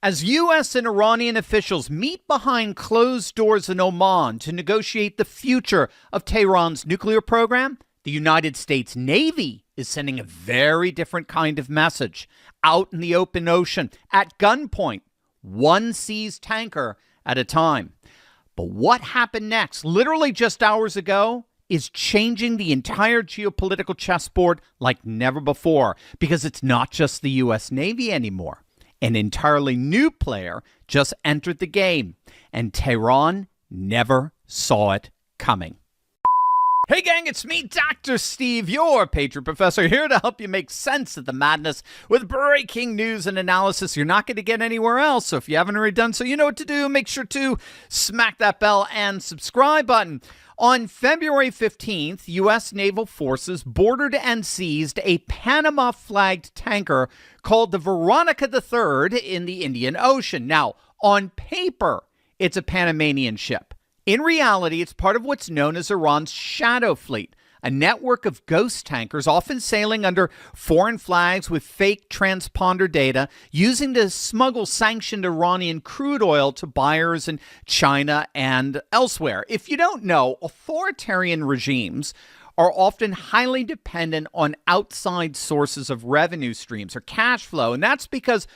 As U.S. and Iranian officials meet behind closed doors in Oman to negotiate the future of Tehran's nuclear program, the United States Navy is sending a very different kind of message. Out in the open ocean, at gunpoint, one seized tanker at a time. But what happened next, literally just hours ago, is changing the entire geopolitical chessboard like never before, because it's not just the U.S. Navy anymore. An entirely new player just entered the game, and Tehran never saw it coming. Hey gang, it's me, Dr. Steve, your Patriot Professor, here to help you make sense of the madness with breaking news and analysis you're not going to get anywhere else. So if you haven't already done so, you know what to do. Make sure to smack that bell and subscribe button. On February 15th, U.S. naval forces boarded and seized a Panama-flagged tanker called the Veronica III in the Indian Ocean. Now, on paper, it's a Panamanian ship. In reality, it's part of what's known as Iran's shadow fleet, a network of ghost tankers often sailing under foreign flags with fake transponder data, using to smuggle sanctioned Iranian crude oil to buyers in China and elsewhere. If you don't know, authoritarian regimes are often highly dependent on outside sources of revenue streams or cash flow, and that's because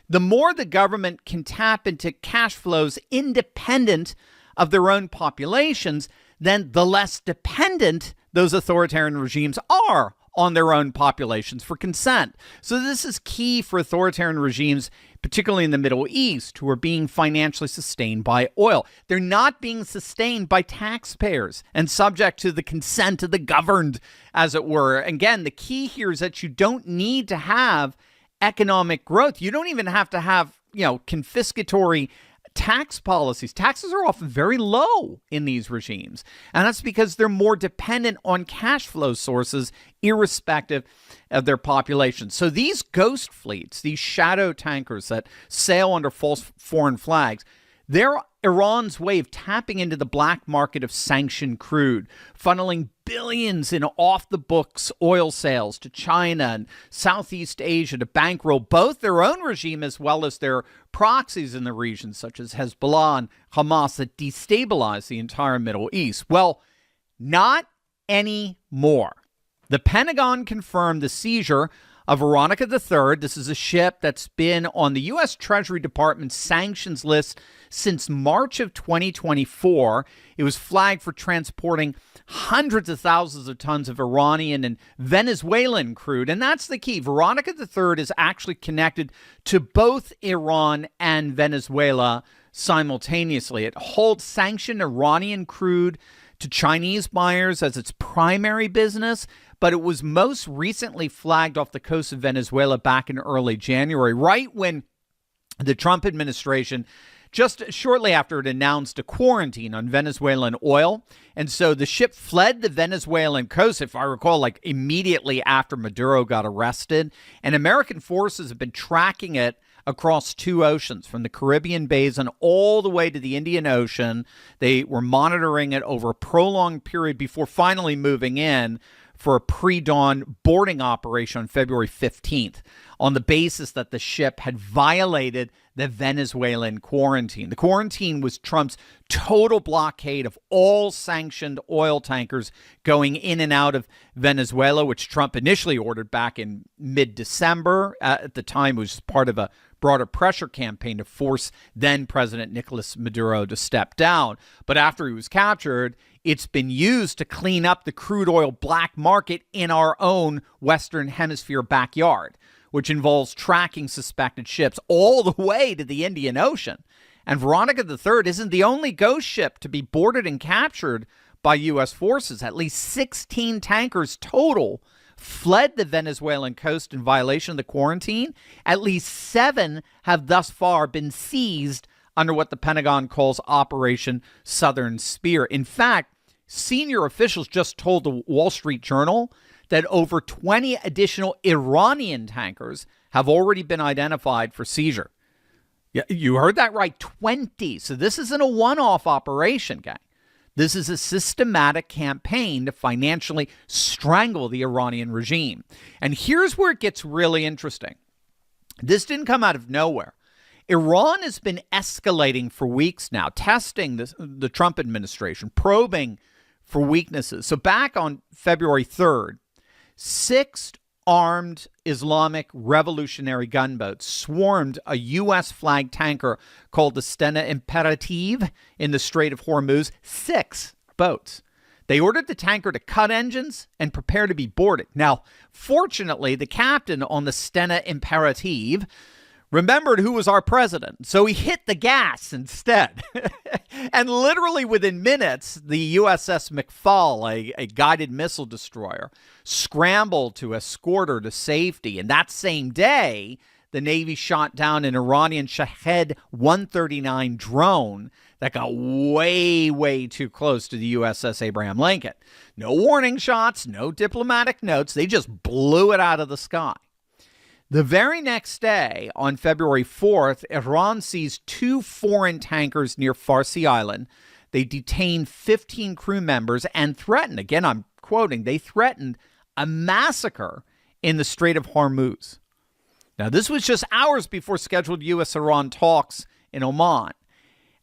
the more the government can tap into cash flows independent of their own populations, then the less dependent those authoritarian regimes are on their own populations for consent. So this is key for authoritarian regimes, particularly in the Middle East, who are being financially sustained by oil. They're not being sustained by taxpayers and subject to the consent of the governed, as it were. Again, the key here is that you don't need to have economic growth. You don't even have to have, confiscatory tax policies. Taxes are often very low in these regimes, and that's because they're more dependent on cash flow sources irrespective of their population. So these ghost fleets, these shadow tankers that sail under false foreign flags, they're Iran's way of tapping into the black market of sanctioned crude, funneling billions in off-the-books oil sales to China and Southeast Asia to bankroll both their own regime as well as their proxies in the region, such as Hezbollah and Hamas, that destabilize the entire Middle East. Well, not anymore. The Pentagon confirmed the seizure of Veronica III. This is a ship that's been on the U.S. Treasury Department's sanctions list since March of 2024. It was flagged for transporting hundreds of thousands of tons of Iranian and Venezuelan crude. And that's the key. Veronica III is actually connected to both Iran and Venezuela simultaneously. It holds sanctioned Iranian crude to Chinese buyers as its primary business, but it was most recently flagged off the coast of Venezuela back in early January, right when the Trump administration, just shortly after it announced a quarantine on Venezuelan oil. And so the ship fled the Venezuelan coast, if I recall, like immediately after Maduro got arrested. And American forces have been tracking it across two oceans, from the Caribbean basin all the way to the Indian Ocean. They were monitoring it over a prolonged period before finally moving in for a pre-dawn boarding operation on February 15th on the basis that the ship had violated the Venezuelan quarantine. The quarantine was Trump's total blockade of all sanctioned oil tankers going in and out of Venezuela, which Trump initially ordered back in mid-December. At the time, it was part of a broader pressure campaign to force then-President Nicolas Maduro to step down. But after he was captured, it's been used to clean up the crude oil black market in our own Western Hemisphere backyard, which involves tracking suspected ships all the way to the Indian Ocean. And Veronica III isn't the only ghost ship to be boarded and captured by U.S. forces. At least 16 tankers total fled the Venezuelan coast in violation of the quarantine. At least 7 have thus far been seized under what the Pentagon calls Operation Southern Spear. In fact, senior officials just told the Wall Street Journal that over 20 additional Iranian tankers have already been identified for seizure. Yeah, you heard that right, 20. So this isn't a one-off operation, gang. This is a systematic campaign to financially strangle the Iranian regime. And here's where it gets really interesting. This didn't come out of nowhere. Iran has been escalating for weeks now, testing the Trump administration, probing for weaknesses. So back on February 3rd, 6 armed Islamic revolutionary gunboats swarmed a U.S.-flagged tanker called the Stena Imperative in the Strait of Hormuz. 6 boats. They ordered the tanker to cut engines and prepare to be boarded. Now, fortunately, the captain on the Stena Imperative remembered who was our president, so he hit the gas instead. And literally within minutes, the USS McFall, a guided missile destroyer, scrambled to escort her to safety. And that same day, the Navy shot down an Iranian Shahed 139 drone that got way, way too close to the USS Abraham Lincoln. No warning shots, no diplomatic notes. They just blew it out of the sky. The very next day, on February 4th, Iran seized 2 foreign tankers near Farsi Island. They detained 15 crew members and threatened, again, I'm quoting, they threatened a massacre in the Strait of Hormuz. Now, this was just hours before scheduled U.S.-Iran talks in Oman.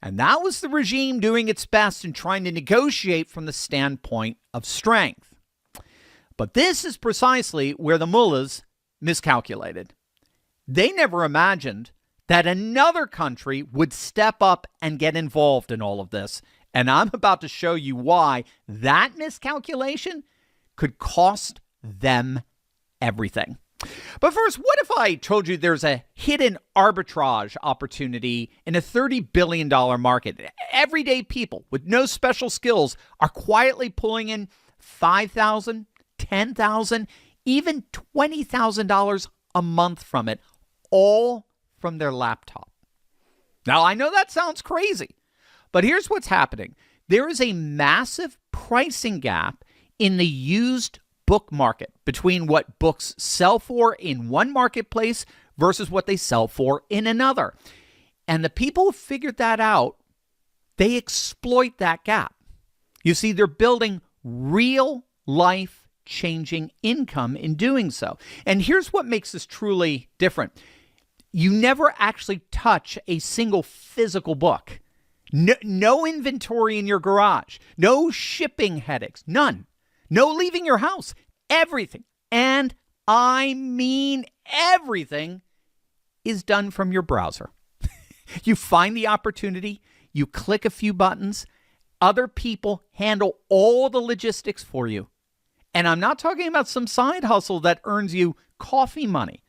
And that was the regime doing its best in trying to negotiate from the standpoint of strength. But this is precisely where the mullahs miscalculated. They never imagined that another country would step up and get involved in all of this. And I'm about to show you why that miscalculation could cost them everything. But first, what if I told you there's a hidden arbitrage opportunity in a $30 billion market? Everyday people with no special skills are quietly pulling in $5,000, $10,000, even $20,000 a month from it, all from their laptop. Now, I know that sounds crazy, but here's what's happening. There is a massive pricing gap in the used book market between what books sell for in one marketplace versus what they sell for in another. And the people who figured that out, they exploit that gap. You see, they're building real life changing income in doing so. And here's what makes this truly different. You never actually touch a single physical book. No inventory in your garage. No shipping headaches. None. No leaving your house. Everything, and I mean everything, is done from your browser. You find the opportunity, you click a few buttons, other people handle all the logistics for you. And I'm not talking about some side hustle that earns you coffee money.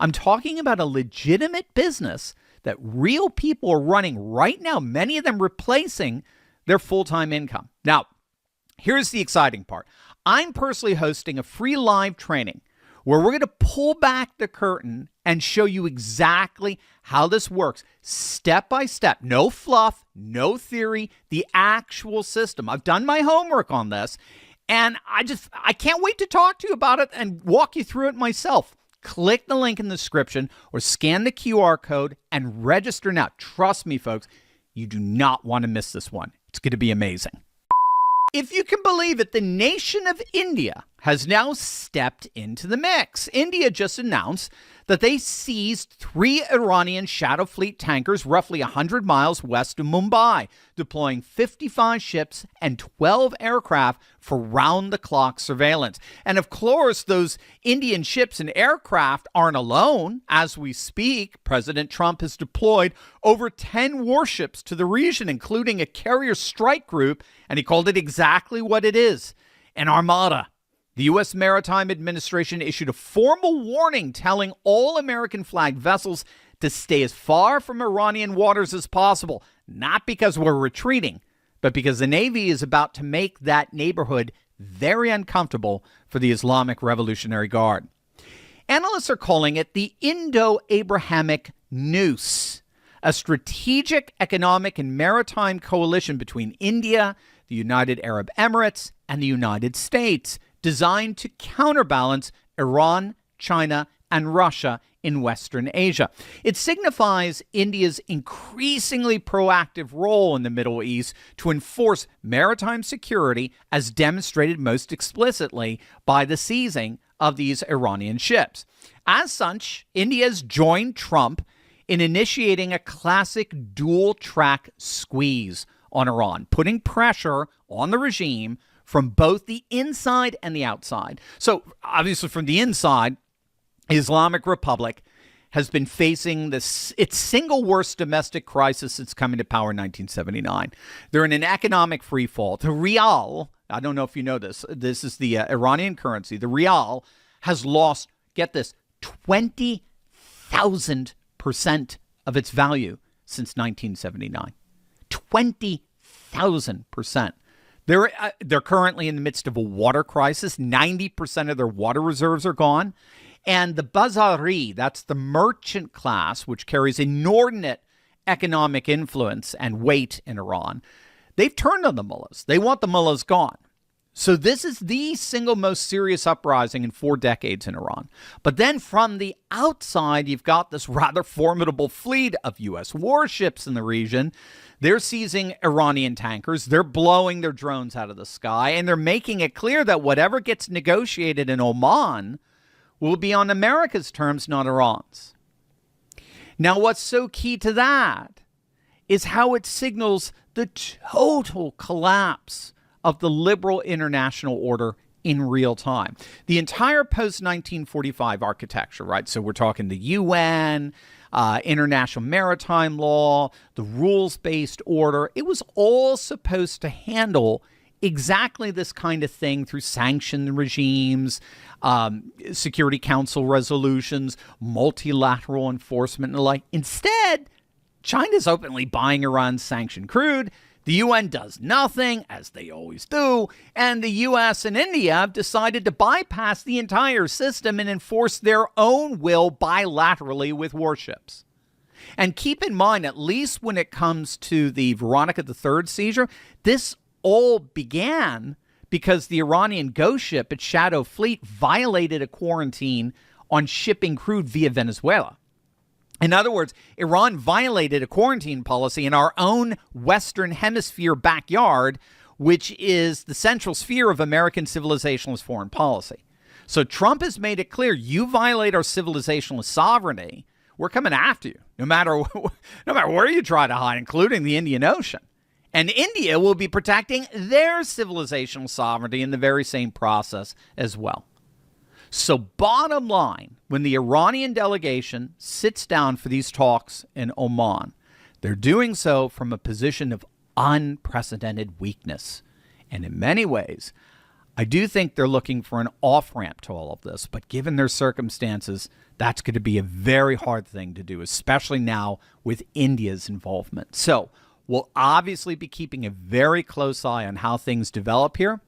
I'm talking about a legitimate business that real people are running right now, many of them replacing their full-time income. Now, here's the exciting part. I'm personally hosting a free live training where we're going to pull back the curtain and show you exactly how this works, step by step. No fluff, no theory, the actual system. I've done my homework on this, and I can't wait to talk to you about it and walk you through it myself. Click the link in the description or scan the QR code and register now. Trust me, folks, you do not want to miss this one. It's going to be amazing. If you can believe it, the nation of India has now stepped into the mix. India just announced that they seized 3 Iranian Shadow Fleet tankers roughly 100 miles west of Mumbai, deploying 55 ships and 12 aircraft for round-the-clock surveillance. And of course, those Indian ships and aircraft aren't alone. As we speak, President Trump has deployed over 10 warships to the region, including a carrier strike group, and he called it exactly what it is, an armada. The U.S. Maritime Administration issued a formal warning telling all American-flagged vessels to stay as far from Iranian waters as possible, not because we're retreating, but because the Navy is about to make that neighborhood very uncomfortable for the Islamic Revolutionary Guard. Analysts are calling it the Indo-Abrahamic Noose, a strategic economic and maritime coalition between India, the United Arab Emirates, and the United States, designed to counterbalance Iran, China, and Russia in Western Asia. It signifies India's increasingly proactive role in the Middle East to enforce maritime security, as demonstrated most explicitly by the seizing of these Iranian ships. As such, India has joined Trump in initiating a classic dual-track squeeze on Iran, putting pressure on the regime from both the inside and the outside. So obviously from the inside, Islamic Republic has been facing its single worst domestic crisis since coming to power in 1979. They're in an economic free fall. The rial, I don't know if you know this, this is the Iranian currency. The rial has lost, get this, 20,000% of its value since 1979. 20,000%. They're currently in the midst of a water crisis. 90% of their water reserves are gone. And the Bazari, that's the merchant class, which carries inordinate economic influence and weight in Iran, they've turned on the mullahs. They want the mullahs gone. So this is the single most serious uprising in 4 decades in Iran. But then from the outside, you've got this rather formidable fleet of U.S. warships in the region. They're seizing Iranian tankers. They're blowing their drones out of the sky. And they're making it clear that whatever gets negotiated in Oman will be on America's terms, not Iran's. Now, what's so key to that is how it signals the total collapse of the liberal international order in real time. The entire post-1945 architecture, right? So we're talking the UN, international maritime law, the rules-based order. It was all supposed to handle exactly this kind of thing through sanction regimes, Security Council resolutions, multilateral enforcement, and the like. Instead, China's openly buying Iran's sanctioned crude. The UN does nothing, as they always do, and the US and India have decided to bypass the entire system and enforce their own will bilaterally with warships. And keep in mind, at least when it comes to the Veronica III seizure, this all began because the Iranian ghost ship, its Shadow Fleet, violated a quarantine on shipping crude via Venezuela. In other words, Iran violated a quarantine policy in our own Western Hemisphere backyard, which is the central sphere of American civilizationalist foreign policy. So Trump has made it clear, you violate our civilizationalist sovereignty, we're coming after you, no matter where you try to hide, including the Indian Ocean. And India will be protecting their civilizational sovereignty in the very same process as well. So bottom line, when the Iranian delegation sits down for these talks in Oman, they're doing so from a position of unprecedented weakness. And in many ways, I do think they're looking for an off-ramp to all of this. But given their circumstances, that's going to be a very hard thing to do, especially now with India's involvement. So we'll obviously be keeping a very close eye on how things develop here.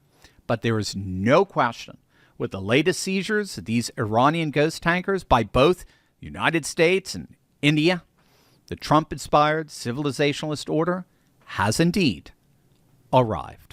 But there is no question, with the latest seizures of these Iranian ghost tankers by both the United States and India, the Trump-inspired civilizationalist order has indeed arrived.